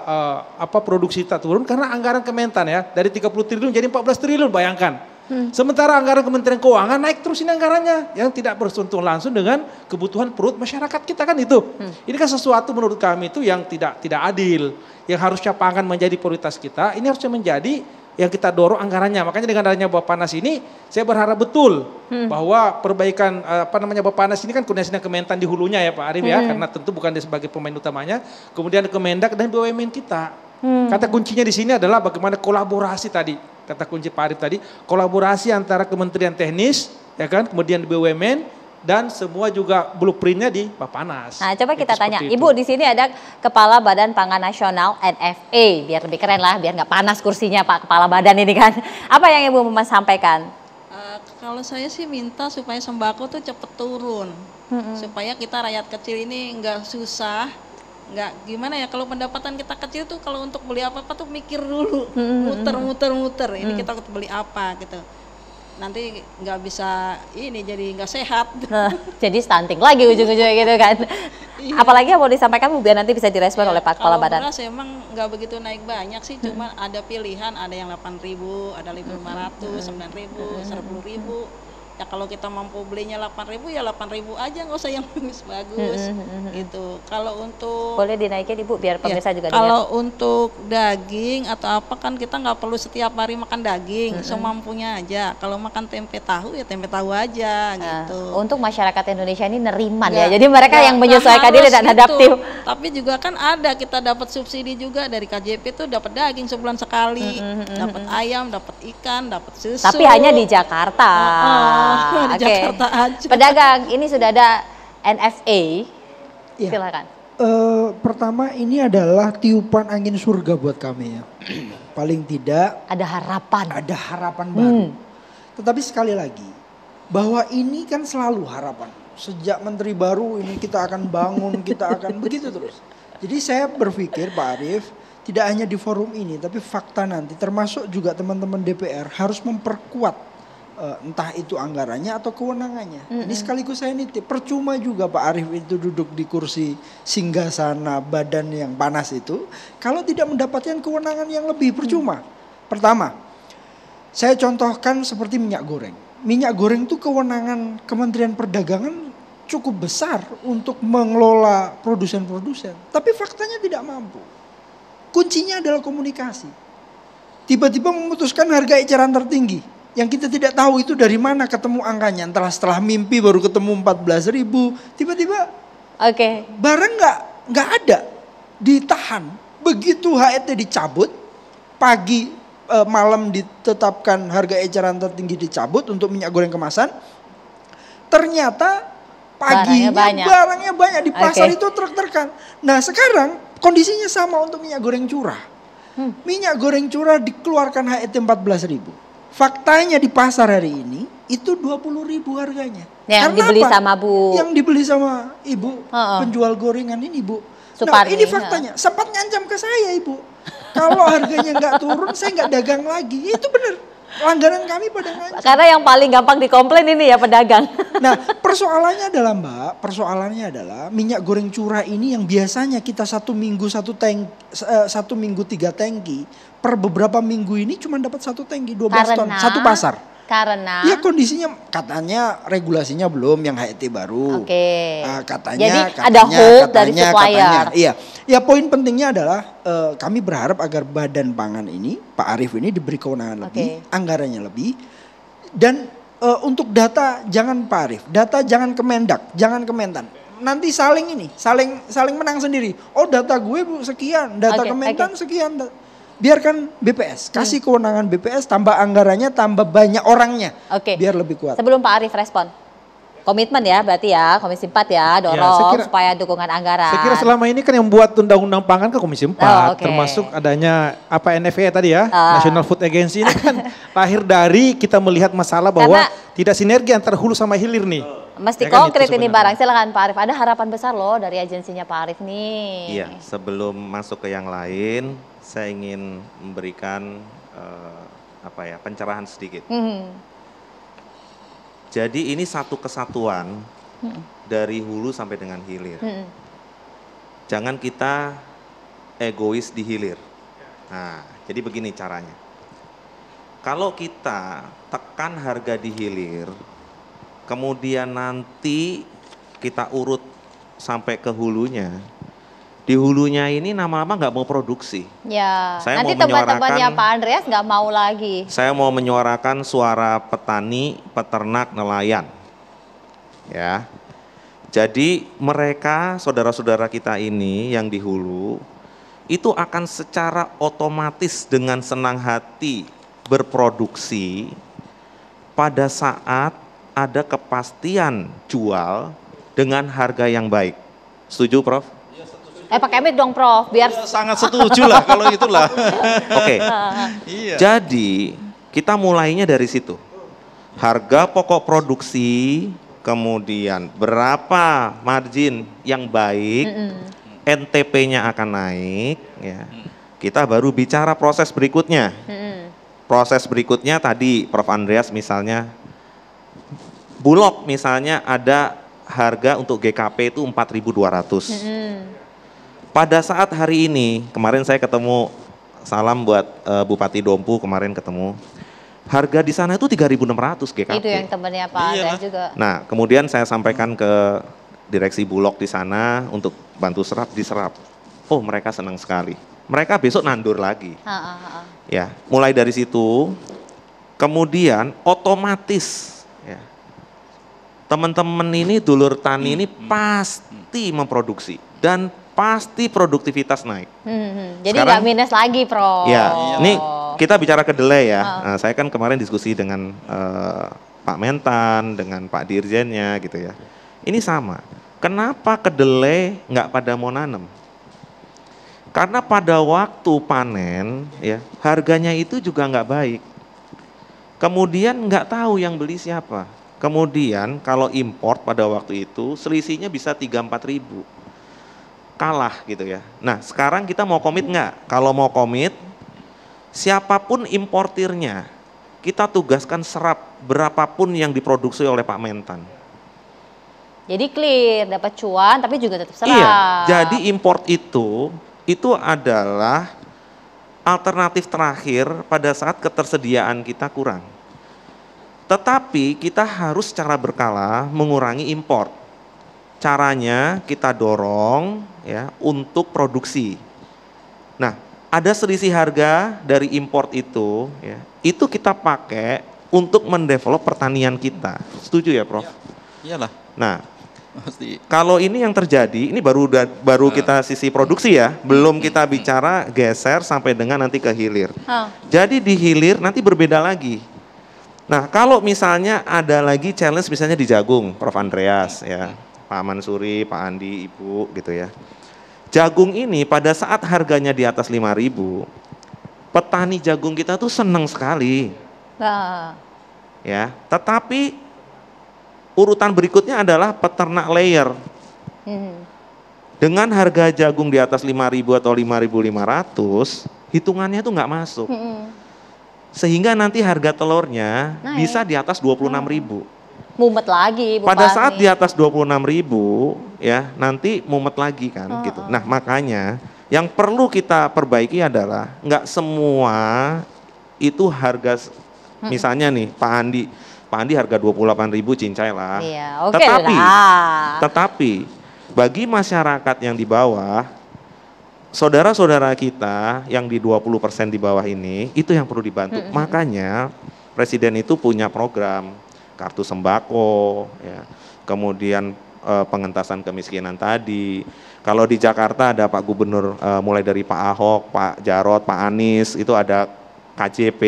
produksi kita turun karena anggaran Kementan ya dari 30 triliun jadi 14 triliun bayangkan. Sementara anggaran Kementerian Keuangan naik terus ini anggarannya yang tidak bersentuh langsung dengan kebutuhan perut masyarakat kita kan itu. Ini kan sesuatu menurut kami itu yang tidak adil. Yang harusnya pangan menjadi prioritas kita, ini harusnya menjadi yang kita dorong anggarannya. Makanya dengan adanya Bapanas ini saya berharap betul bahwa perbaikan Bapanas ini kan koordinasinya Kementan di hulunya ya Pak Arif ya, karena tentu bukan dia sebagai pemain utamanya. Kemudian Kemendak dan BUMN kita. Kata kuncinya di sini adalah bagaimana kolaborasi tadi. Kata kunci Pak Arif tadi, kolaborasi antara Kementerian Teknis, ya kan, kemudian BUMN dan semua juga blueprintnya di Bapanas. Nah, coba kita tanya, Ibu di sini ada Kepala Badan Pangan Nasional NFA, biar lebih keren lah, biar nggak panas kursinya Pak Kepala Badan ini kan. Apa yang Ibu mau sampaikan? Kalau saya sih minta supaya sembako tuh cepet turun, supaya kita rakyat kecil ini nggak susah. Nggak gimana ya, kalau pendapatan kita kecil tuh kalau untuk beli apa-apa tuh mikir dulu, muter. Ini kita beli apa gitu. nanti nggak bisa ini jadi nggak sehat. Jadi stunting lagi ujung-ujungnya gitu kan. Apalagi yang mau disampaikan Bu biar nanti bisa direspon oleh Pak Kepala Badan. Beras emang nggak begitu naik banyak sih, cuma ada pilihan, ada yang 8.000, ada 5.500, 9.000, 10.000. Ya kalau kita mampu belinya 8.000 ya 8.000 aja, nggak usah yang bagus-bagus gitu. Kalau untuk boleh dinaikin Ibu biar pemirsa juga dengar. Kalau untuk daging atau apa kan kita nggak perlu setiap hari makan daging, semampunya aja. Kalau makan tempe tahu ya tempe tahu aja gitu. Untuk masyarakat Indonesia ini neriman ya, jadi mereka yang menyesuaikan diri dan adaptif. Tapi juga kan ada kita dapat subsidi juga dari KJP tuh, dapat daging sebulan sekali, dapat ayam, dapat ikan, dapat susu. Tapi hanya di Jakarta. Di Jakarta aja. Pedagang ini sudah ada NFA, silakan. Pertama ini adalah tiupan angin surga buat kami ya. Paling tidak ada harapan. Ada harapan baru. Tetapi sekali lagi bahwa ini kan selalu harapan. Sejak menteri baru ini kita akan bangun, kita akan begitu terus. Jadi saya berpikir Pak Arief, tidak hanya di forum ini tapi fakta nanti termasuk juga teman-teman DPR harus memperkuat entah itu anggarannya atau kewenangannya. Ini sekaligus saya nitip, percuma juga Pak Arief itu duduk di kursi singgasana badan yang panas itu kalau tidak mendapatkan kewenangan yang lebih, percuma. Pertama, saya contohkan seperti minyak goreng. Minyak goreng itu kewenangan Kementerian Perdagangan cukup besar untuk mengelola produsen-produsen, tapi faktanya tidak mampu. Kuncinya adalah komunikasi. Tiba-tiba memutuskan harga eceran tertinggi yang kita tidak tahu itu dari mana ketemu angkanya. Setelah mimpi baru ketemu 14.000, tiba-tiba barang nggak ada, ditahan. Begitu HET dicabut, pagi malam ditetapkan harga eceran tertinggi dicabut untuk minyak goreng kemasan, ternyata paginya barangnya banyak di pasar itu truk-trukan. Nah sekarang kondisinya sama untuk minyak goreng curah. Minyak goreng curah dikeluarkan HET 14.000. Faktanya di pasar hari ini itu 20.000 harganya. Yang dibeli sama Bu. Yang dibeli sama Ibu penjual gorengan ini Bu. Suparni, nah ini faktanya. Sempat ngancam ke saya Ibu. Kalau harganya nggak turun saya nggak dagang lagi. Ya, itu benar. Langganan kami pada ngancam. Karena yang paling gampang dikomplain ini ya pedagang. Nah persoalannya adalah Mbak, persoalannya adalah minyak goreng curah ini yang biasanya kita 1 minggu 1 minggu 3 tangki, per beberapa minggu ini cuma dapat 1 tangki 12 ton, satu pasar. Karena ya kondisinya katanya regulasinya belum yang HET baru. Katanya jadi ada hold dari supplier. Iya. Ya poin pentingnya adalah kami berharap agar Badan Pangan ini, Pak Arief ini diberi kewenangan lebih, anggarannya lebih. Dan untuk data jangan Pak Arief, data jangan Kemendak, jangan Kementan. Nanti saling menang sendiri. Oh data gue Bu sekian, data Kementan sekian. Biarkan BPS, kasih kewenangan BPS, tambah anggarannya, tambah banyak orangnya, biar lebih kuat. Sebelum Pak Arief respon, komitmen ya berarti ya, Komisi 4 ya, dorong supaya dukungan anggaran. Saya kira selama ini kan yang buat undang-undang pangan ke Komisi 4, termasuk adanya NFA tadi ya, National Food Agency ini kan lahir dari kita melihat masalah bahwa tidak sinergi antara hulu sama hilir nih. Mesti konkret ini barang, silakan Pak Arief, ada harapan besar loh dari agensinya Pak Arief nih. Iya, sebelum masuk ke yang lain, saya ingin memberikan pencerahan sedikit. Jadi ini satu kesatuan dari hulu sampai dengan hilir. Jangan kita egois di hilir. Nah, jadi begini caranya. Kalau kita tekan harga di hilir, kemudian nanti kita urut sampai ke hulunya. Di hulunya ini lama-lama nggak mau produksi. Ya, nanti teman-temannya Pak Andreas nggak mau lagi. Saya mau menyuarakan suara petani, peternak, nelayan. Ya, jadi mereka, saudara-saudara kita ini yang di hulu, itu akan secara otomatis dengan senang hati berproduksi pada saat ada kepastian jual dengan harga yang baik. Setuju Prof? Pakai mic dong Prof, biar sangat setuju lah kalau itulah. Oke. Jadi kita mulainya dari situ. Harga pokok produksi, kemudian berapa margin yang baik, NTP-nya akan naik, ya. Kita baru bicara proses berikutnya. proses berikutnya tadi Prof. Andreas misalnya, Bulog misalnya ada harga untuk GKP itu 4.200. Pada saat hari ini, kemarin saya ketemu, salam buat Bupati Dompu kemarin ketemu, harga di sana itu 3.600 GKP. Itu yang temannya Pak Andreas juga. Nah, kemudian saya sampaikan ke direksi Bulog di sana untuk bantu serap, diserap. Oh, mereka senang sekali. Mereka besok nandur lagi. Ya, mulai dari situ, kemudian otomatis ya, teman-teman ini, dulur tani ini pasti memproduksi dan pasti produktivitas naik. Jadi nggak minus lagi, Prof. Ya, ini kita bicara kedelai ya. Nah, saya kan kemarin diskusi dengan Pak Mentan, dengan Pak Dirjennya gitu ya. Ini sama. Kenapa kedelai nggak pada mau nanam? Karena pada waktu panen ya harganya itu juga nggak baik. Kemudian nggak tahu yang beli siapa. Kemudian kalau import pada waktu itu selisihnya bisa 3-4 ribu. Kalah gitu ya. Nah sekarang kita mau komit nggak? Kalau mau komit, siapapun importirnya, kita tugaskan serap berapapun yang diproduksi oleh Pak Mentan. Jadi clear, dapat cuan tapi juga tetap serap. Iya, jadi import itu adalah alternatif terakhir pada saat ketersediaan kita kurang. Tetapi kita harus secara berkala mengurangi import. Caranya kita dorong ya untuk produksi. Nah, ada selisih harga dari import itu ya, itu kita pakai untuk mendevelop pertanian kita. Setuju ya, Prof? Iyalah. Nah, kalau ini yang terjadi, ini baru kita sisi produksi ya, belum kita bicara geser sampai dengan nanti ke hilir. Jadi di hilir nanti berbeda lagi. Nah kalau misalnya ada lagi challenge misalnya di jagung, Prof. Andreas ya, Pak Mansuri, Pak Andi, Ibu gitu ya. Jagung ini pada saat harganya di atas 5.000, petani jagung kita tuh seneng sekali. Ya, tetapi urutan berikutnya adalah peternak layer. Dengan harga jagung di atas 5.000 atau 5.500, hitungannya itu nggak masuk. Sehingga nanti harga telurnya bisa di atas 26.000. Mumet lagi, Bu Pada Pani. saat di atas 26.000 ya, nanti mumet lagi kan gitu. Nah, makanya yang perlu kita perbaiki adalah nggak semua itu harga misalnya nih Pak Andi harga 28.000 cincai lah. Iya, oke lah. Tetapi bagi masyarakat yang di bawah, saudara-saudara kita yang di 20% di bawah ini, itu yang perlu dibantu. Makanya Presiden itu punya program kartu sembako, ya, kemudian pengentasan kemiskinan tadi. Kalau di Jakarta ada Pak Gubernur, mulai dari Pak Ahok, Pak Jarot, Pak Anies, itu ada KJP.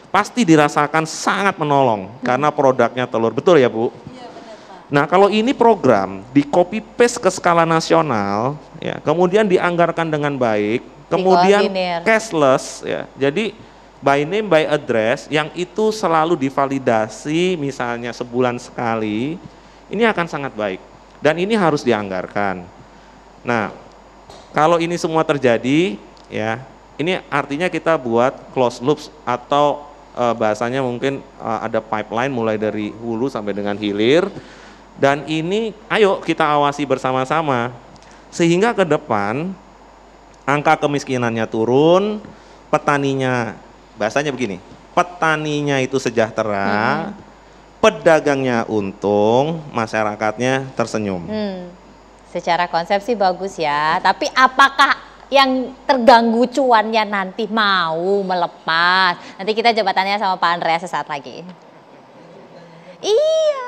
Pasti dirasakan sangat menolong karena produknya telur, betul ya Bu? Iya, benar, Pak. Nah kalau ini program di copy paste ke skala nasional, ya, kemudian dianggarkan dengan baik, kemudian cashless, ya, jadi by name by address yang itu selalu divalidasi misalnya sebulan sekali, ini akan sangat baik dan ini harus dianggarkan. Nah kalau ini semua terjadi, ya, ini artinya kita buat closed loops atau bahasanya mungkin ada pipeline mulai dari hulu sampai dengan hilir, dan ini ayo kita awasi bersama-sama sehingga ke depan angka kemiskinannya turun, petaninya, bahasanya begini, petaninya itu sejahtera, pedagangnya untung, masyarakatnya tersenyum. Secara konsepsi bagus ya, tapi apakah yang terganggu cuannya nanti mau melepas? Nanti kita jabatannya sama Pak Andreas sesaat lagi. Iya.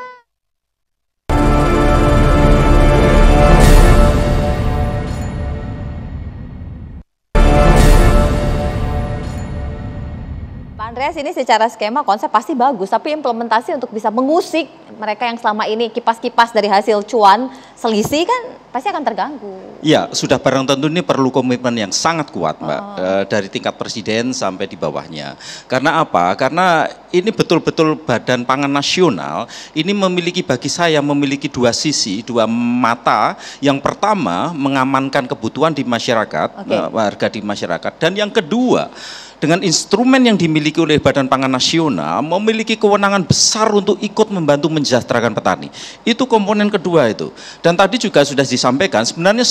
Pak Andreas, ini secara skema konsep pasti bagus, tapi implementasi untuk bisa mengusik mereka yang selama ini kipas-kipas dari hasil cuan selisih kan pasti akan terganggu. Ya, sudah barang tentu ini perlu komitmen yang sangat kuat, Mbak, dari tingkat presiden sampai di bawahnya. Karena apa? Karena ini betul-betul Badan Pangan Nasional ini memiliki, bagi saya memiliki dua sisi, dua mata. Yang pertama mengamankan kebutuhan di masyarakat, harga di masyarakat, dan yang kedua dengan instrumen yang dimiliki oleh Badan Pangan Nasional memiliki kewenangan besar untuk ikut membantu mensejahterakan petani. Itu komponen kedua itu. Dan tadi juga sudah disampaikan sebenarnya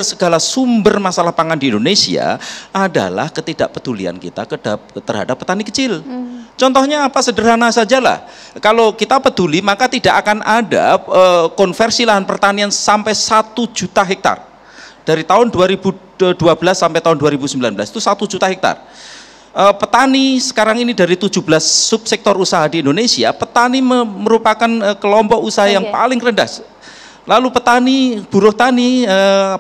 segala sumber masalah pangan di Indonesia adalah ketidakpedulian kita terhadap petani kecil. Contohnya apa, sederhana sajalah. Kalau kita peduli maka tidak akan ada konversi lahan pertanian sampai 1 juta hektar. Dari tahun 2012 sampai tahun 2019 itu 1 juta hektar. Petani sekarang ini dari 17 subsektor usaha di Indonesia, petani merupakan kelompok usaha yang paling rendah. Lalu buruh tani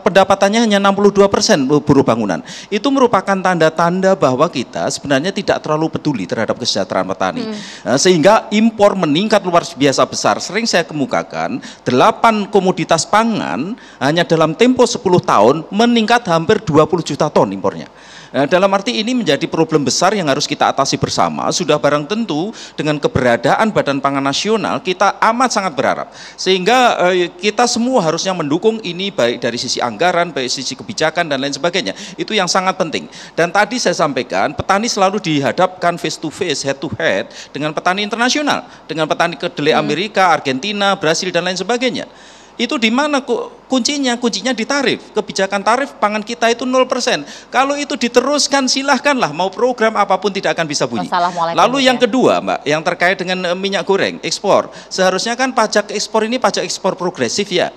pendapatannya hanya 62% buruh bangunan. Itu merupakan tanda-tanda bahwa kita sebenarnya tidak terlalu peduli terhadap kesejahteraan petani. Sehingga impor meningkat luar biasa besar. Sering saya kemukakan 8 komoditas pangan hanya dalam tempo 10 tahun meningkat hampir 20 juta ton impornya. Dalam arti ini menjadi problem besar yang harus kita atasi bersama. Sudah barang tentu dengan keberadaan Badan Pangan Nasional kita amat sangat berharap. Sehingga kita semua harusnya mendukung ini baik dari sisi anggaran, baik sisi kebijakan dan lain sebagainya. Itu yang sangat penting. Dan tadi saya sampaikan petani selalu dihadapkan face to face, head to head dengan petani internasional. Dengan petani kedelai Amerika, Argentina, Brasil dan lain sebagainya. Itu di mana kuncinya? Kuncinya di tarif. Kebijakan tarif pangan kita itu 0%. Kalau itu diteruskan silahkanlah, mau program apapun tidak akan bisa bunyi. Lalu yang kedua Mbak, yang terkait dengan minyak goreng, ekspor. Seharusnya kan pajak ekspor ini pajak ekspor progresif ya.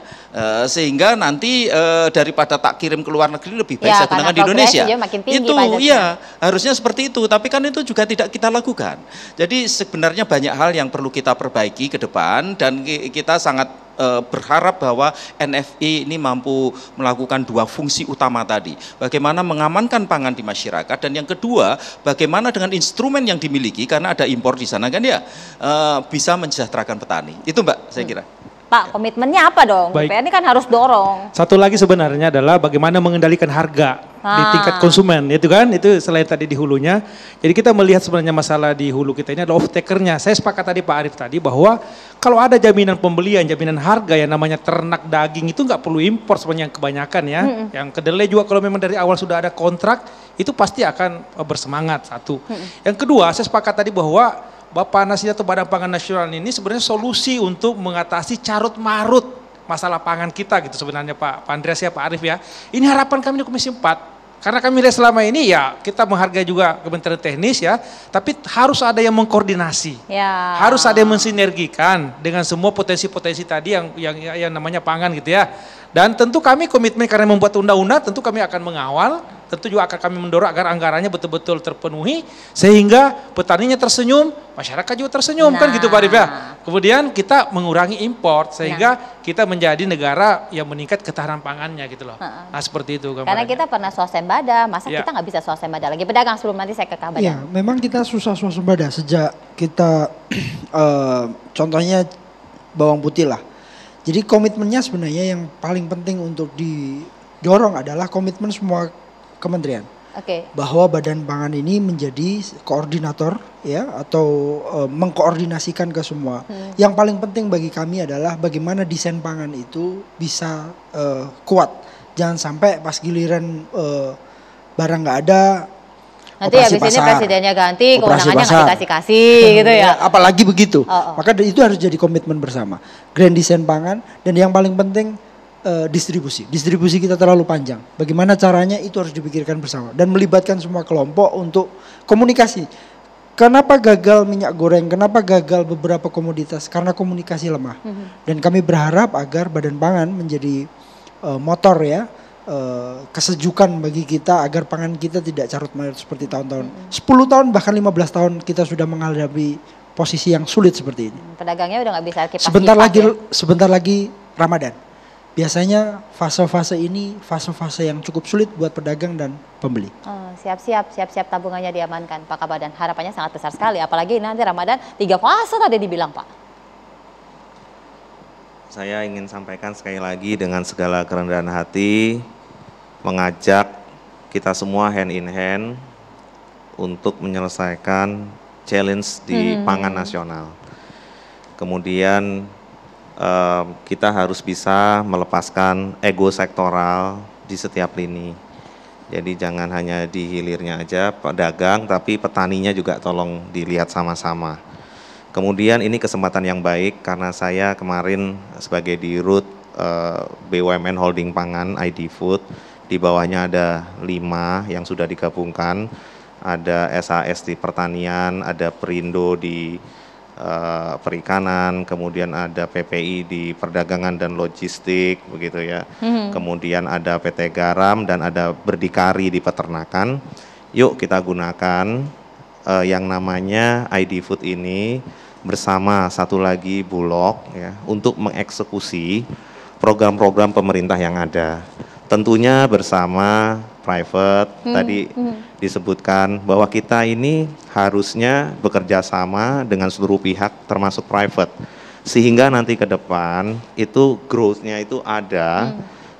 Sehingga nanti daripada tak kirim ke luar negeri lebih baik saya gunakan di Indonesia. Itu ya harusnya seperti itu, tapi kan itu juga tidak kita lakukan. Jadi sebenarnya banyak hal yang perlu kita perbaiki ke depan dan kita sangat berharap bahwa NFI ini mampu melakukan 2 fungsi utama tadi. Bagaimana mengamankan pangan di masyarakat, dan yang kedua bagaimana dengan instrumen yang dimiliki karena ada impor di sana kan ya, bisa mensejahterakan petani. Itu Mbak saya kira. Pak, komitmennya apa dong? BPN ini kan harus dorong. Satu lagi sebenarnya adalah bagaimana mengendalikan harga di tingkat konsumen, itu kan, itu selain tadi di hulunya. Jadi kita melihat sebenarnya masalah di hulu kita ini adalah off-takernya. Saya sepakat tadi Pak Arief tadi bahwa kalau ada jaminan pembelian, jaminan harga yang namanya ternak daging itu nggak perlu impor sebenarnya yang kebanyakan ya. Yang kedelai juga kalau memang dari awal sudah ada kontrak, itu pasti akan bersemangat, satu. Yang kedua, saya sepakat tadi bahwa Bapanas atau Badan Pangan Nasional ini sebenarnya solusi untuk mengatasi carut marut masalah pangan kita gitu sebenarnya Pak Andreas ya, Pak Arief ya. Ini harapan kami di Komisi 4. Karena kami lihat selama ini ya kita menghargai juga Kementerian Teknis ya, tapi harus ada yang mengkoordinasi. Ya. Harus ada yang mensinergikan dengan semua potensi-potensi tadi yang namanya pangan gitu ya. Dan tentu kami komitmen karena membuat undang-undang, tentu kami akan mengawal, tentu juga akan kami mendorong agar anggarannya betul-betul terpenuhi sehingga petaninya tersenyum, masyarakat juga tersenyum kan gitu Pak Arief ya. Kemudian kita mengurangi impor sehingga kita menjadi negara yang meningkat ketahanan pangannya gitu loh. Nah seperti itu gambarannya. Karena kita pernah swasembada, masa kita nggak bisa swasembada lagi pedagang sebelum nanti saya ke Kak Badan. Iya, memang kita susah swasembada sejak kita contohnya bawang putih lah. Jadi komitmennya sebenarnya yang paling penting untuk didorong adalah komitmen semua kementerian. Bahwa Badan Pangan ini menjadi koordinator ya atau mengkoordinasikan ke semua. Yang paling penting bagi kami adalah bagaimana desain pangan itu bisa kuat. Jangan sampai pas giliran barang nggak ada, nanti habis ini presidennya ganti, kewenangannya nggak dikasih-kasih gitu ya. Apalagi begitu. Maka itu harus jadi komitmen bersama. Grand design pangan, dan yang paling penting distribusi. Distribusi kita terlalu panjang. Bagaimana caranya itu harus dipikirkan bersama. Dan melibatkan semua kelompok untuk komunikasi. Kenapa gagal minyak goreng? Kenapa gagal beberapa komoditas? Karena komunikasi lemah. Dan kami berharap agar Badan Pangan menjadi motor ya. Kesejukan bagi kita agar pangan kita tidak carut marut seperti tahun-tahun 10 tahun bahkan 15 tahun kita sudah menghadapi posisi yang sulit seperti ini. Pedagangnya udah nggak bisa kipas sebentar lagi Ramadan. Biasanya fase-fase ini fase-fase yang cukup sulit buat pedagang dan pembeli. Siap-siap tabungannya diamankan Pak Kabadan. Harapannya sangat besar sekali, apalagi nanti Ramadan 3 fase tadi dibilang Pak. Saya ingin sampaikan sekali lagi dengan segala kerendahan hati, mengajak kita semua hand in hand untuk menyelesaikan challenge di pangan nasional. Kemudian kita harus bisa melepaskan ego sektoral di setiap lini. Jadi jangan hanya di hilirnya aja pedagang, tapi petaninya juga tolong dilihat sama-sama. Kemudian ini kesempatan yang baik karena saya kemarin sebagai dirut BUMN Holding Pangan ID Food, di bawahnya ada 5 yang sudah digabungkan, ada SAS di pertanian, ada Perindo di perikanan, kemudian ada PPI di perdagangan dan logistik, begitu ya. Kemudian ada PT Garam dan ada Berdikari di peternakan. Yuk kita gunakan yang namanya ID Food ini bersama satu lagi Bulog ya untuk mengeksekusi program-program pemerintah yang ada. Tentunya bersama private, tadi disebutkan bahwa kita ini harusnya bekerja sama dengan seluruh pihak termasuk private. Sehingga nanti ke depan itu growth-nya itu ada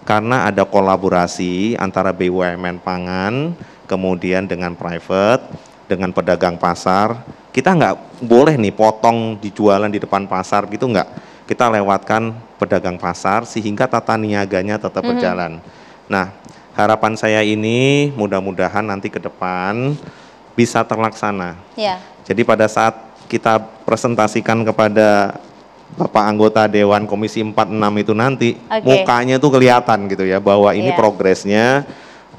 karena ada kolaborasi antara BUMN pangan, kemudian dengan private, dengan pedagang pasar. Kita nggak boleh nih potong di jualan di depan pasar gitu nggak. Kita lewatkan pedagang pasar sehingga tata niaganya tetap berjalan. Nah, harapan saya ini mudah-mudahan nanti ke depan bisa terlaksana. Ya. Jadi pada saat kita presentasikan kepada Bapak anggota Dewan Komisi 46 itu nanti, mukanya tuh kelihatan gitu ya, bahwa ini progresnya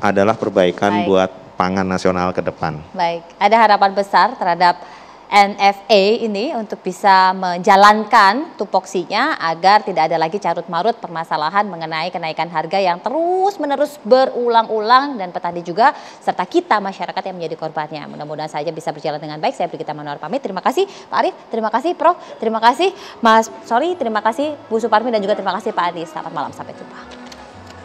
adalah perbaikan buat pangan nasional ke depan. Baik, ada harapan besar terhadap NFA ini untuk bisa menjalankan tupoksinya agar tidak ada lagi carut-marut permasalahan mengenai kenaikan harga yang terus-menerus berulang-ulang dan petani juga serta kita masyarakat yang menjadi korbannya. Mudah-mudahan saja bisa berjalan dengan baik. Saya Brigita Manor pamit. Terima kasih Pak Arief, terima kasih Prof, terima kasih Mas Sori, terima kasih Bu Suparmi dan juga terima kasih Pak Adi. Selamat malam, sampai jumpa.